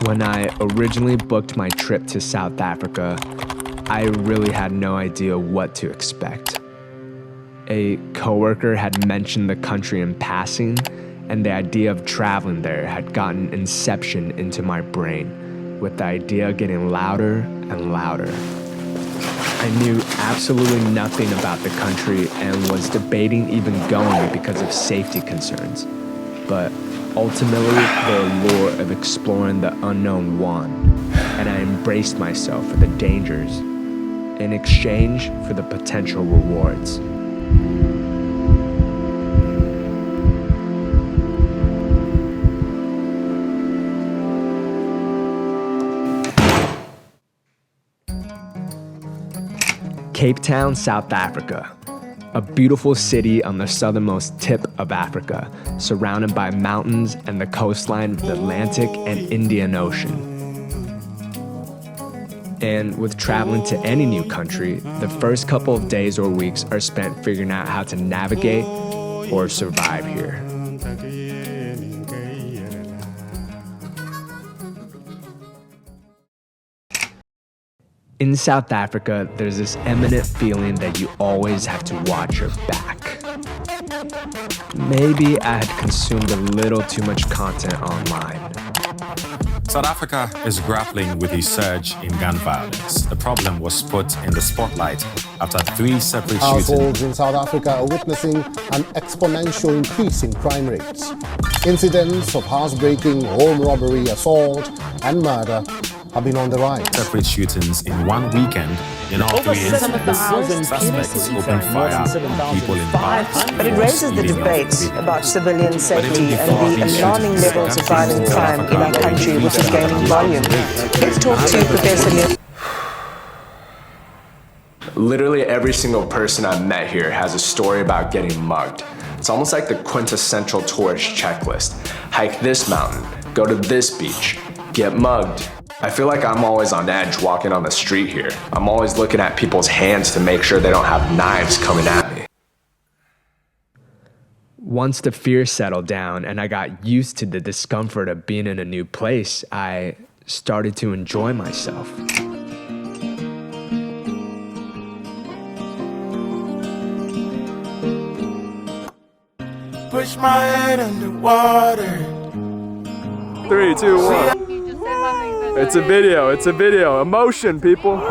When I originally booked my trip to South Africa, I really had no idea what to expect. A coworker had mentioned the country in passing, and the idea of traveling there had gotten inception into my brain, with the idea getting louder and louder. I knew absolutely nothing about the country and was debating even going because of safety concerns. But ultimately, the allure of exploring the unknown won, and I embraced myself for the dangers in exchange for the potential rewards. Cape Town, South Africa. A beautiful city on the southernmost tip of Africa, surrounded by mountains and the coastline of the Atlantic and Indian Ocean. And with traveling to any new country, the first couple of days or weeks are spent figuring out how to navigate or survive here. In South Africa, there's this eminent feeling that you always have to watch your back. Maybe I had consumed a little too much content online. South Africa is grappling with a surge in gun violence. The problem was put in the spotlight after 3 separate shootings. Households in South Africa are witnessing an exponential increase in crime rates. Incidents of housebreaking, home robbery, assault, and murder have been on the rise. Separate shootings in one weekend. In all 3 incidents, suspects opened fire on people in bars. But it raises the debate about civilian safety and the alarming levels of violent crime in our country, which is gaining volume. Let's talk to Professor Leon. Literally every single person I've met here has a story about getting mugged. It's almost like the quintessential tourist checklist. Hike this mountain, go to this beach, get mugged. I feel like I'm always on edge walking on the street here. I'm always looking at people's hands to make sure they don't have knives coming at me. Once the fear settled down and I got used to the discomfort of being in a new place, I started to enjoy myself. Push my head underwater. 3, 2, 1. It's a video. Emotion, people.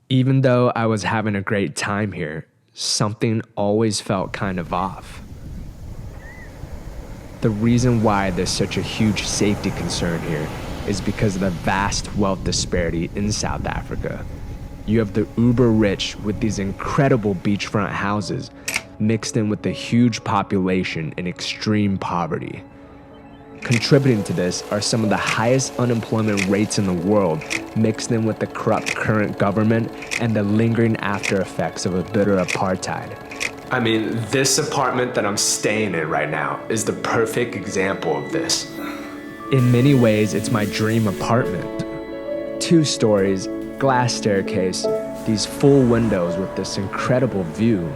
Even though I was having a great time here, something always felt kind of off. The reason why there's such a huge safety concern here is because of the vast wealth disparity in South Africa. You have the uber rich with these incredible beachfront houses mixed in with the huge population in extreme poverty. Contributing to this are some of the highest unemployment rates in the world, mixed in with the corrupt current government and the lingering after effects of a bitter apartheid. I mean, this apartment that I'm staying in right now is the perfect example of this. In many ways, it's my dream apartment. 2 stories, glass staircase, these full windows with this incredible view.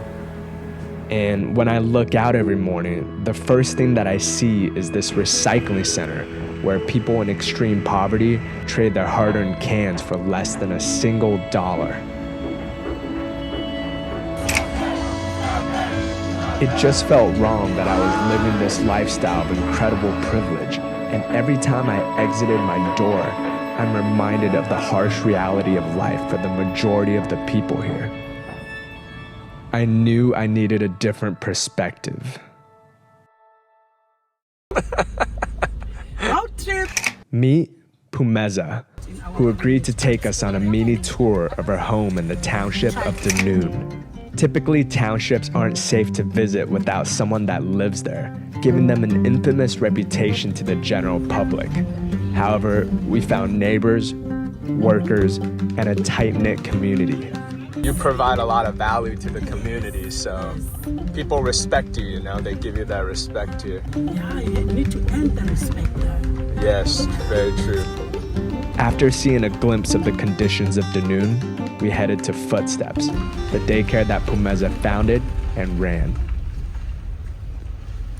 And when I look out every morning, the first thing that I see is this recycling center where people in extreme poverty trade their hard-earned cans for less than a single dollar. It just felt wrong that I was living this lifestyle of incredible privilege, and every time I exited my door, I'm reminded of the harsh reality of life for the majority of the people here. I knew I needed a different perspective. Road trip. Meet Phumeza, who agreed to take us on a mini tour of her home in the township of Dunoon. Typically, townships aren't safe to visit without someone that lives there, giving them an infamous reputation to the general public. However, we found neighbors, workers, and a tight-knit community. You provide a lot of value to the community, so people respect you, you know, they give you that respect too. Yeah, you need to earn the respect. Yes, very true. After seeing a glimpse of the conditions of Dunoon, we headed to Footsteps, the daycare that Phumeza founded and ran.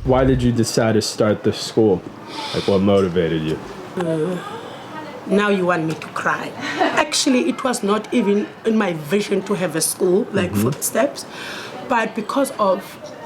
Why did you decide to start the school? Like, what motivated you? Now you want me to cry. Actually, it was not even in my vision to have a school like Footsteps, but because of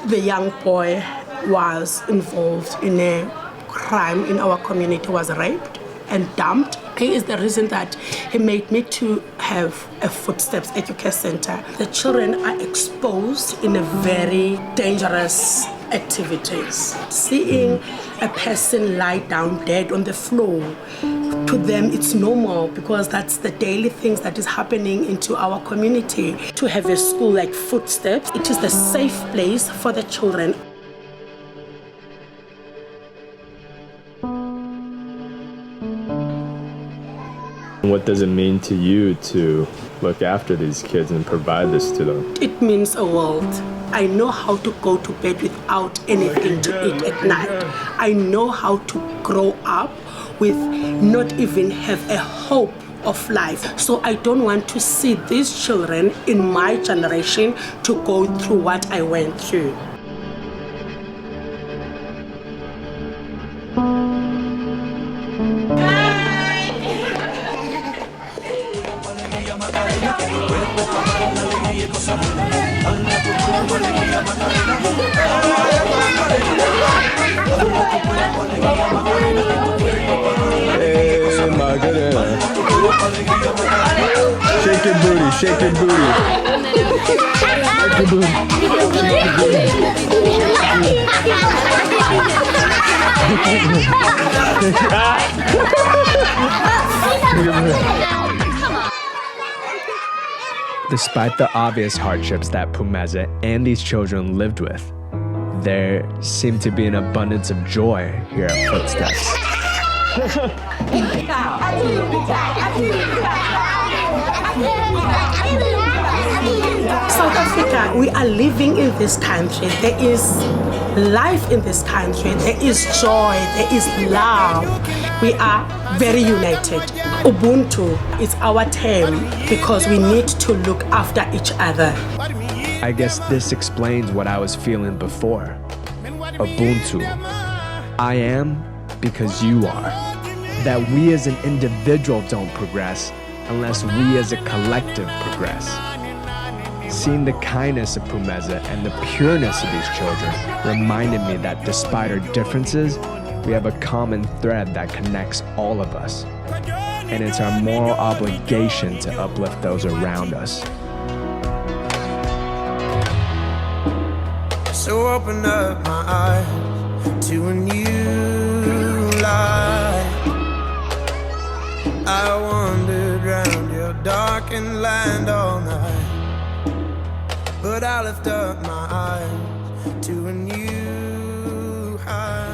the young boy was involved in a crime in our community, was raped and dumped. He is the reason that he made me to have a Footsteps Educare Center. The children are exposed in a very dangerous activities. Seeing a person lie down dead on the floor, to them it's normal because that's the daily things that is happening into our community. To have a school like Footsteps, it is the safe place for the children. What does it mean to you to look after these kids and provide this to them? It means a world. I know how to go to bed without anything to eat at night. I know how to grow up with not even have a hope of life. So I don't want to see these children in my generation to go through what I went through. Hey, my goodness. Shake your booty, shake your booty. Shake your booty. Despite the obvious hardships that Phumeza and these children lived with, there seemed to be an abundance of joy here at Footsteps. South Africa, we are living in this country. There is life in this country. There is joy. There is love. We are very united. Ubuntu is our term because we need to look after each other. I guess this explains what I was feeling before. Ubuntu. I am because you are. That we as an individual don't progress unless we as a collective progress. Seeing the kindness of Phumeza and the pureness of these children reminded me that despite our differences, we have a common thread that connects all of us. And it's our moral obligation to uplift those around us. So open up my eyes to a new life. I wandered round your darkened land all night, but I lift up my eyes to a new height.